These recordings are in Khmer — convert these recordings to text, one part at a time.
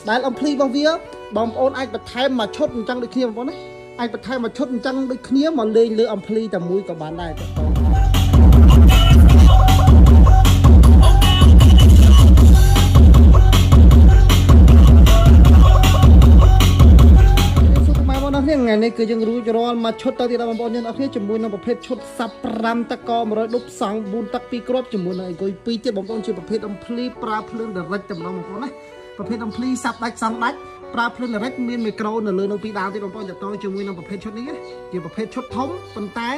ដែលអំភ្លីរបស់វាបងប្អូនអាចបន្ថែមមកឈុតអញ្ចឹងដូចគ្នាបងប្អូនណាអាចបន្ថែមមកឈុតអញ្ចឹងដូចគ្នាមកលេងលើអំភ្លីតែមួយក៏បានដែរតើថ្ងៃនេះគឺយើងរួចរាល់មកឈុតទៅទៀតបងប្អូនយើងអរគ្នាជាមួយនឹងប្រភេទឈុតសាប់5តក100ដុបសង់4ទឹក2គ្រាប់ជាមួយនឹងអីគុយ2ទៀតបងប្អូនជាប្រភេទអំភ្លីប្រើភ្លើងដរិចតែម្ដងបងប្អូនណាប្រភេទអំភ្លីសាប់ដាច់សំដាច់ប្រើភ្លើងដរិចមានមីក្រូនៅលើនៅពីដើមទៀតបងប្អូនតទៅជាមួយនឹងប្រភេទឈុតនេះជាប្រភេទឈុតធំប៉ុន្តែ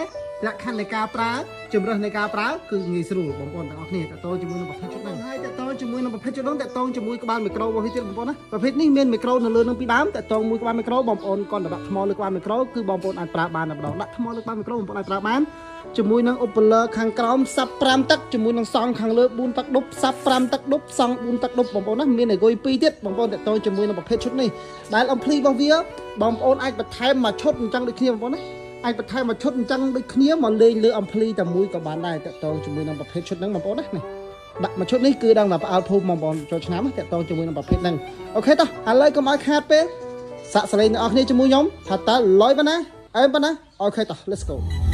លក្ខខណ្ឌនៃការប្រើជំរើសនៃការប្រើគឺងាយស្រួលបងប្អូនទាំងអស់គ្នាតទៅជាមួយនឹងប្រភេទឈុតនេះហើយតទៅជាមួយនឹងប្រភេទឈុតនោះតទៅជាមួយក្បាលមីក្រូរបស់វាទៀតបងប្អូនណាប្រភេទនេះមានមីក្រូនៅលើនឹងពីដើមតទៅមួយក្បាលមីក្រូបងប្អូនគាត់ដាក់ថ្មលើក្បាលមីក្រូគឺបងប្អូនអាចប្រើបានតែម្ដងដាក់ថ្មលើក្បាលមីក្រូបងប្អូនអាចប្រើបានជាមួយនឹងឧបលើខាងក្រោមសាប់5ទឹកជាមួយនឹងសង់ខាងលើ4ទឹកដុបសាប់5ទឹកដុបសង់4ទឹកដុបបងប្អូនណាមានអីគុយ2ទៀតបងប្អូនតទៅជាមួយនឹងប្រភេទឈុតនេះដែលអំភ្លីរបស់វាបងប្អូនអាចបន្ថែមមកឈុតអញ្ចឹងដូចគ្នាបងប្អូនណាអាចបន្ថែមមកឈុតអញ្ចឹងដូចគ្នាមកលេងលើអំភ្លីតែមួយក៏បានដែរតទៅជាមួយនឹងប្រភេទឈុតហ្នឹងបងប្អូនណានេះដាក់មកឈុតនេះគឺដល់មកផ្អើលភូមិបងប្អូនចូលឆ្នាំតទៅជាមួយនឹងប្រភេទហ្នឹងអូខេតោះឥឡូវកុំឲ្យខាតពេលសាក់សលេងអ្នកនរគ្នាជាមួយខ្ញុំថាតើលយប៉ុណ្ណាអើប៉ុណ្ណាអូខេតោះ let's go